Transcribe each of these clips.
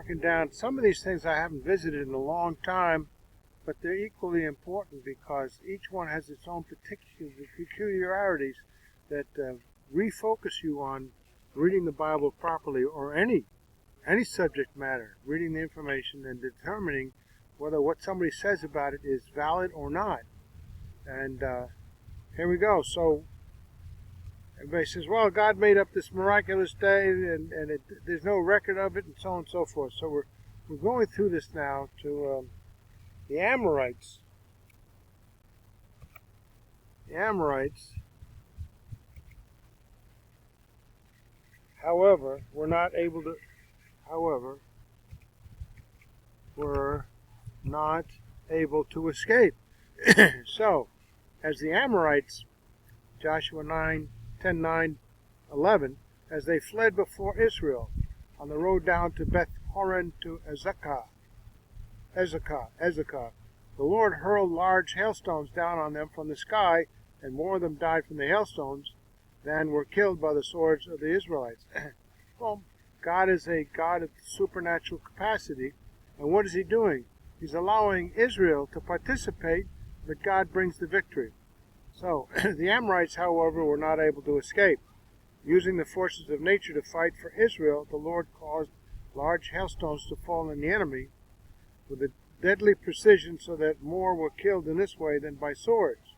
walking down. Some of these things I haven't visited in a long time, but they're equally important because each one has its own particular peculiarities that refocus you on reading the Bible properly, or any subject matter, reading the information and determining whether what somebody says about it is valid or not. And here we go. So everybody says, well, God made up this miraculous day, and there's no record of it, and so on and so forth. So we're going through this now to the Amorites. The Amorites, however, were not able to escape. So, as the Amorites, Joshua 10:9-11, as they fled before Israel on the road down to Beth Horon to Azekah, the Lord hurled large hailstones down on them from the sky, and more of them died from the hailstones than were killed by the swords of the Israelites. Well, God is a God of supernatural capacity, and what is He doing? He's allowing Israel to participate, but God brings the victory. So, the Amorites, however, were not able to escape. Using the forces of nature to fight for Israel, the Lord caused large hailstones to fall on the enemy with a deadly precision, so that more were killed in this way than by swords.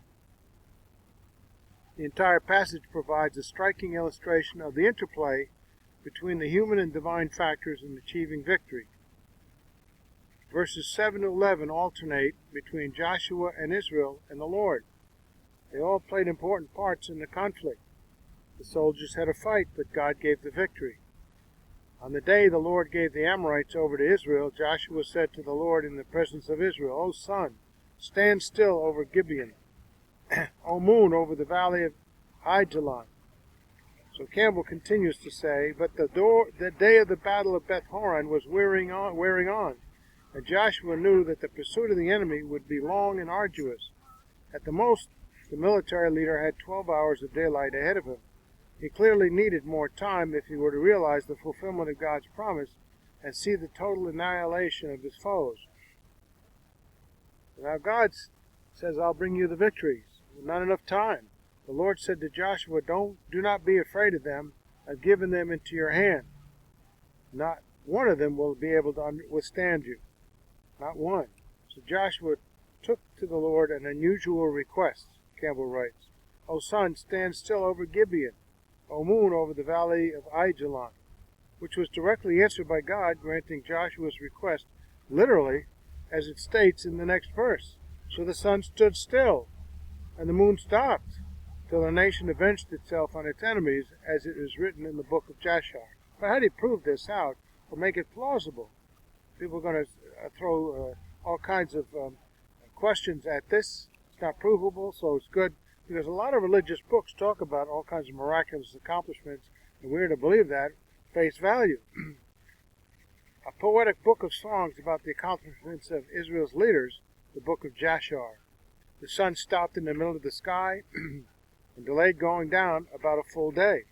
The entire passage provides a striking illustration of the interplay between the human and divine factors in achieving victory. Verses 7-11 alternate between Joshua and Israel and the Lord. They all played important parts in the conflict. The soldiers had a fight, but God gave the victory. On the day the Lord gave the Amorites over to Israel, Joshua said to the Lord in the presence of Israel, O sun, stand still over Gibeon. O moon, over the valley of Ajalon. So Campbell continues to say, but the day of the battle of Beth Horon was wearing on, and Joshua knew that the pursuit of the enemy would be long and arduous. At the most, the military leader had 12 hours of daylight ahead of him. He clearly needed more time if he were to realize the fulfillment of God's promise and see the total annihilation of his foes. Now God says, I'll bring you the victories. Not enough time. The Lord said to Joshua, do not be afraid of them. I've given them into your hand. Not one of them will be able to withstand you. Not one. So Joshua took to the Lord an unusual request, Campbell writes. O sun, stand still over Gibeon. O moon, over the valley of Ajalon, which was directly answered by God, granting Joshua's request, literally, as it states in the next verse. So the sun stood still, and the moon stopped, till the nation avenged itself on its enemies, as it is written in the book of Joshua. But how do you prove this out, or make it plausible? People are going to throw all kinds of questions at this. It's not provable, so it's good, because a lot of religious books talk about all kinds of miraculous accomplishments, and we're to believe that face value. A poetic book of songs about the accomplishments of Israel's leaders, the book of Joshua. The sun stopped in the middle of the sky and delayed going down about a full day.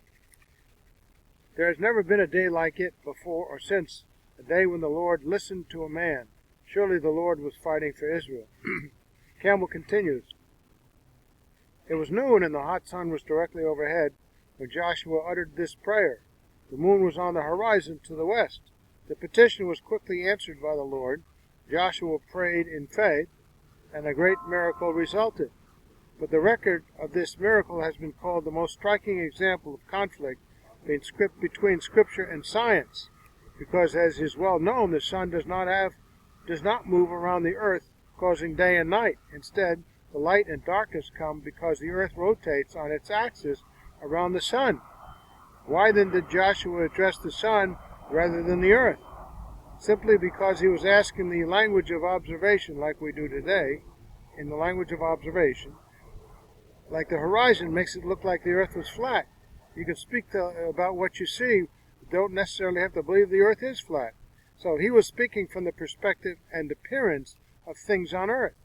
There has never been a day like it before or since, a day when the Lord listened to a man. Surely the Lord was fighting for Israel. Campbell continues, It was noon and the hot sun was directly overhead when Joshua uttered this prayer. The moon was on the horizon to the west. The petition was quickly answered by the Lord. Joshua prayed in faith, and a great miracle resulted. But the record of this miracle has been called the most striking example of conflict between Scripture and science, because, as is well known, the sun does not move around the earth, causing day and night. Instead, the light and darkness come because the earth rotates on its axis around the sun. Why then did Joshua address the sun rather than the earth? Simply because he was asking the language of observation, like we do today, in the language of observation. Like the horizon makes it look like the earth was flat. You can speak about what you see, but don't necessarily have to believe the earth is flat. So he was speaking from the perspective and appearance of things on earth.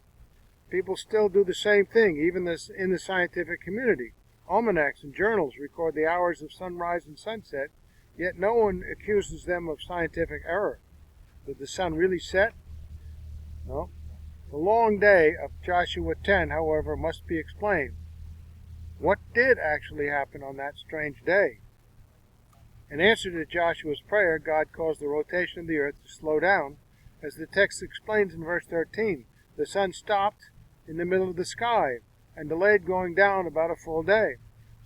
People still do the same thing, even in the scientific community. Almanacs and journals record the hours of sunrise and sunset, yet no one accuses them of scientific error. Did the sun really set? No. The long day of Joshua 10, however, must be explained. What did actually happen on that strange day? In answer to Joshua's prayer, God caused the rotation of the earth to slow down. As the text explains in verse 13, the sun stopped in the middle of the sky and delayed going down about a full day,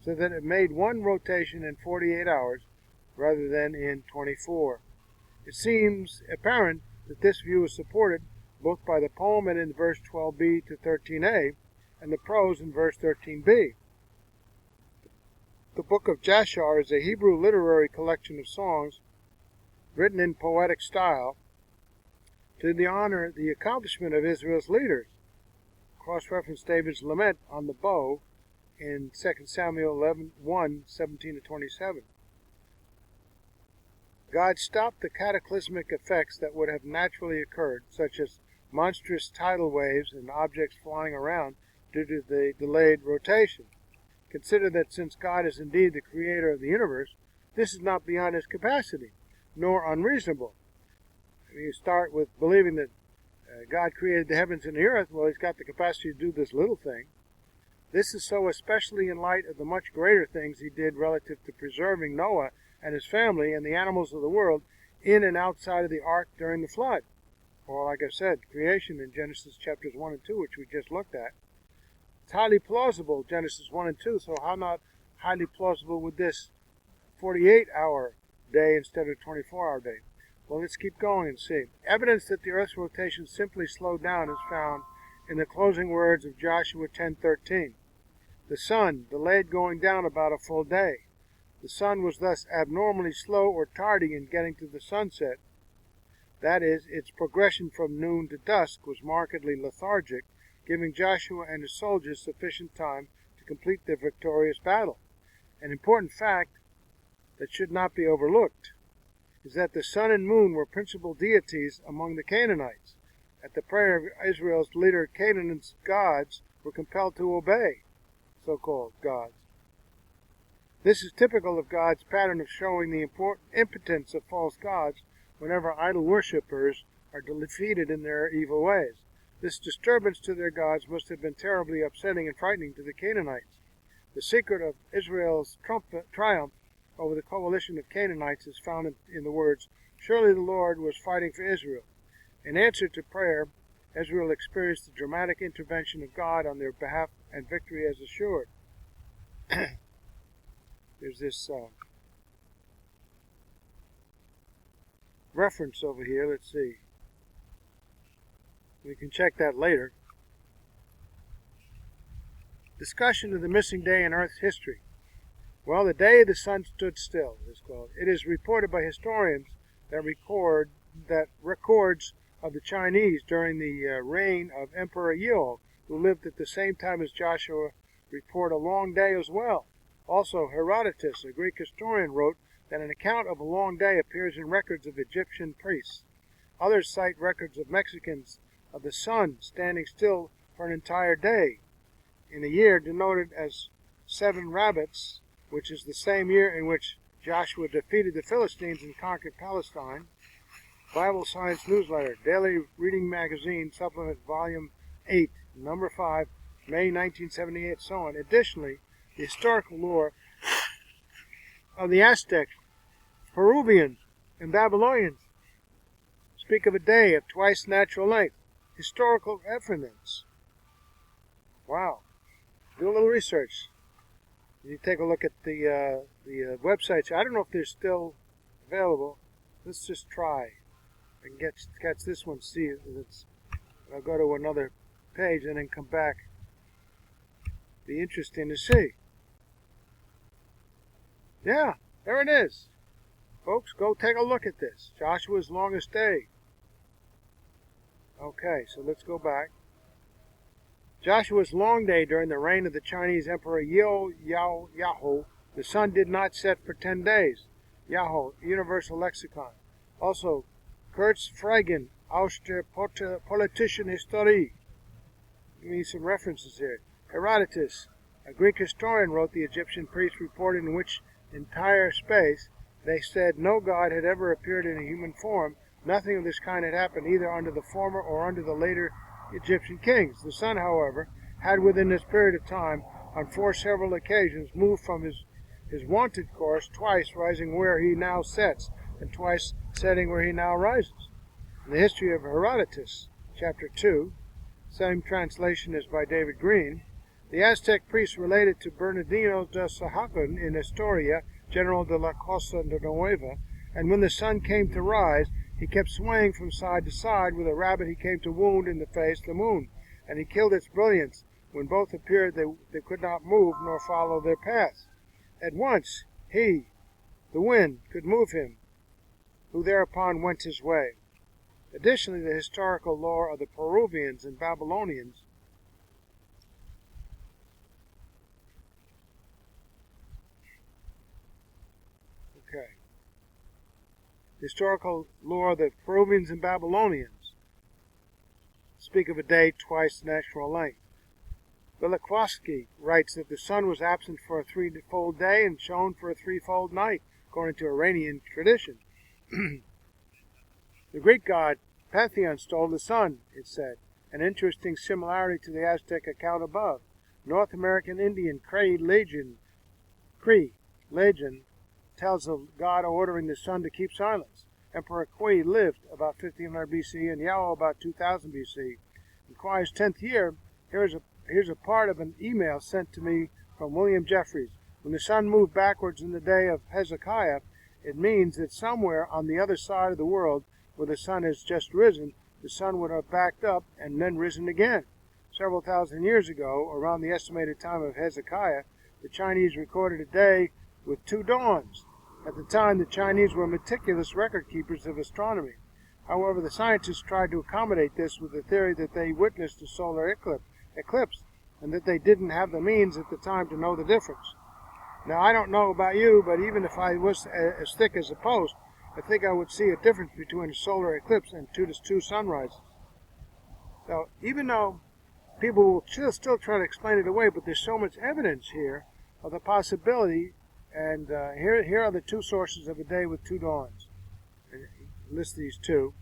so that it made one rotation in 48 hours rather than in 24. It seems apparent that this view is supported both by the poem and in verse 12b to 13a, and the prose in verse 13b. The book of Jashar is a Hebrew literary collection of songs written in poetic style to honor the accomplishment of Israel's leaders. Cross-reference David's lament on the bow in 2 Samuel 11:1-17-27. God stopped the cataclysmic effects that would have naturally occurred, such as monstrous tidal waves and objects flying around due to the delayed rotation. Consider that since God is indeed the creator of the universe, this is not beyond his capacity, nor unreasonable. You start with believing that God created the heavens and the earth. Well, he's got the capacity to do this little thing. This is so especially in light of the much greater things he did relative to preserving Noah and his family and the animals of the world in and outside of the ark during the flood. Or, like I said, creation in Genesis chapters 1 and 2, which we just looked at. It's highly plausible, Genesis 1 and 2, so how not highly plausible with this 48-hour day instead of 24-hour day? Well, let's keep going and see. Evidence that the Earth's rotation simply slowed down is found in the closing words of Joshua 10:13. The sun delayed going down about a full day. The sun was thus abnormally slow or tardy in getting to the sunset. That is, its progression from noon to dusk was markedly lethargic, giving Joshua and his soldiers sufficient time to complete their victorious battle. An important fact that should not be overlooked is that the sun and moon were principal deities among the Canaanites. At the prayer of Israel's leader, Canaan's gods were compelled to obey so-called gods. This is typical of God's pattern of showing the impotence of false gods whenever idol worshippers are defeated in their evil ways. This disturbance to their gods must have been terribly upsetting and frightening to the Canaanites. The secret of Israel's triumph over the coalition of Canaanites is found in the words, "Surely the Lord was fighting for Israel." In answer to prayer, Israel experienced the dramatic intervention of God on their behalf, and victory is assured. There's this reference over here. Let's see. We can check that later. Discussion of the missing day in Earth's history. Well, the day the sun stood still is called. It is reported by historians that records of the Chinese during the reign of Emperor Yeo, who lived at the same time as Joshua, report a long day as well. Also, Heroditus, a Greek historian, wrote that an account of a long day appears in records of Egyptian priests. Others cite records of Mexicans of the sun standing still for an entire day in a year denoted as 7 Rabits, which is the same year in which Joshua defeated the Philistines and conquered Palestine. Bible Science Newsletter, Daily Reading Magazine, Supplement Volume 8, Number 5, May 1978, so on. Additionally, the historical lore of the Aztecs, Peruvians, and Babylonians speak of a day of twice natural length. Historical evidence. Wow. Do a little research. You take a look at the websites. I don't know if they're still available. Let's just try. I can catch this one, see it. I'll go to another page and then come back. Be interesting to see. Yeah, there it is. Folks, go take a look at this. Joshua's longest day. Okay, so let's go back. Joshua's long day during the reign of the Chinese Emperor Yeo, the sun did not set for 10 days. Yeo, Universal Lexicon. Also, Kurzfragen aus der politischen Historie. Give me some references here. Heroditus, a Greek historian, wrote the Egyptian priests reported in which entire space they said no god had ever appeared in a human form, Nothing of this kind had happened either under the former or under the later Egyptian kings. The sun, however, had within this period of time, on 4 several occasions, moved from his wonted course, twice rising where he now sets, and twice setting where he now rises. In the history of Heroditus, chapter 2, same translation as by David Green, the Aztec priests related to Bernardino de Sahagún in Historia General de la Cosa Nueva, and when the sun came to rise, he kept swaying from side to side. With a rabbit he came to wound in the face the moon, and he killed its brilliance. When both appeared, they could not move nor follow their paths. At once he, the wind, could move him, who thereupon went his way. Additionally, the historical lore of the Peruvians and Babylonians The historical lore of the Peruvians and Babylonians speak of a day twice natural length. Velikovsky writes that the sun was absent for a 3-fold day and shone for a 3-fold night, according to Iranian tradition. The Greek god Pantheon stole the sun, it said, an interesting similarity to the Aztec account above. North American Indian Cree legend tells of God ordering the sun to keep silence. Emperor Kui lived about 1500 BC and Yeo about 2000 BC. In Kui's 10th year, here's a part of an email sent to me from William Jeffries. When the sun moved backwards in the day of Hezekiah, it means that somewhere on the other side of the world where the sun has just risen, the sun would have backed up and then risen again. Several thousand years ago, around the estimated time of Hezekiah, the Chinese recorded a day with 2 dawns. At the time, the Chinese were meticulous record keepers of astronomy. However, the scientists tried to accommodate this with the theory that they witnessed a solar eclipse and that they didn't have the means at the time to know the difference. Now, I don't know about you, but even if I was as thick as a post, I think I would see a difference between a solar eclipse and two sunrises. So, even though people will still try to explain it away, but there's so much evidence here of the possibility, and here are the 2 sources of a day with 2 dawns. And list these 2.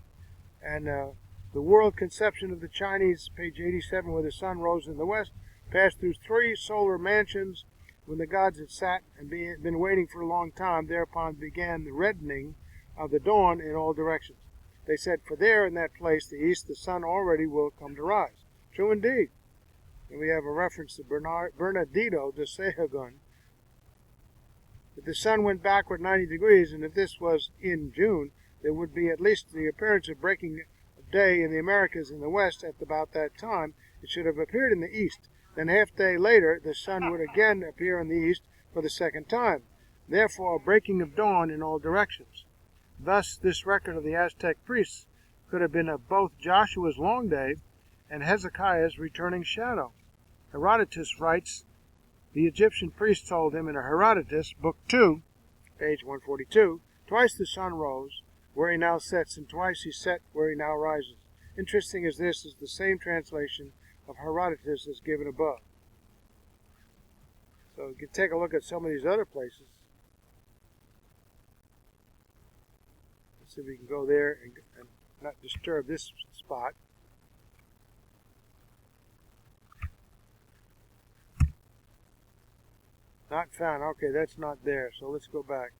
And the world conception of the Chinese, page 87, where the sun rose in the west, passed through 3 solar mansions when the gods had sat and been waiting for a long time. Thereupon began the reddening of the dawn in all directions. They said, for there in that place, the east, the sun already will come to rise. True indeed. And we have a reference to Bernardino de Sahagún, that the sun went backward 90 degrees, and if this was in June, there would be at least the appearance of breaking of day in the Americas in the west at about that time. It should have appeared in the east. Then half a day later, the sun would again appear in the east for the second time. Therefore, a breaking of dawn in all directions. Thus, this record of the Aztec priests could have been of both Joshua's long day and Hezekiah's returning shadow. Heroditus writes, the Egyptian priests told him in Heroditus, book 2, page 142, twice the sun rose where he now sets, and twice he set where he now rises. Interesting as this is the same translation of Heroditus as given above. So you can take a look at some of these other places. Let's see if we can go there and not disturb this spot. Not found. Okay, that's not there. So let's go back.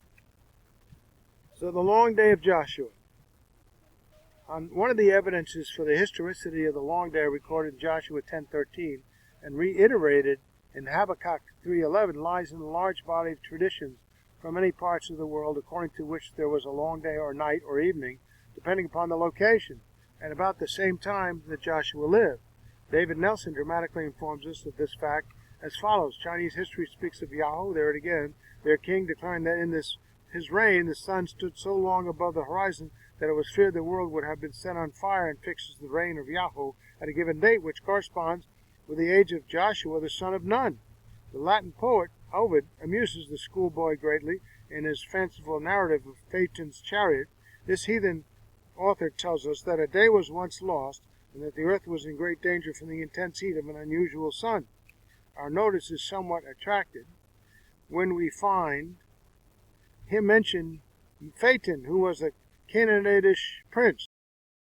So the long day of Joshua. On one of the evidences for the historicity of the long day recorded in Joshua 10:13 and reiterated in Habakkuk 3:11 lies in a large body of traditions from many parts of the world according to which there was a long day or night or evening, depending upon the location, and about the same time that Joshua lived. David Nelson dramatically informs us of this fact as follows. Chinese history speaks of Yahoo, there it again, their king, declaring that in his reign the sun stood so long above the horizon that it was feared the world would have been set on fire, and fixes the reign of Yahoo at a given date, which corresponds with the age of Joshua, the son of Nun. The Latin poet Ovid amuses the schoolboy greatly in his fanciful narrative of Phaeton's chariot. This heathen author tells us that a day was once lost, and that the earth was in great danger from the intense heat of an unusual sun. Our notice is somewhat attracted when we find him mention Phaeton, who was a Canaanitish prince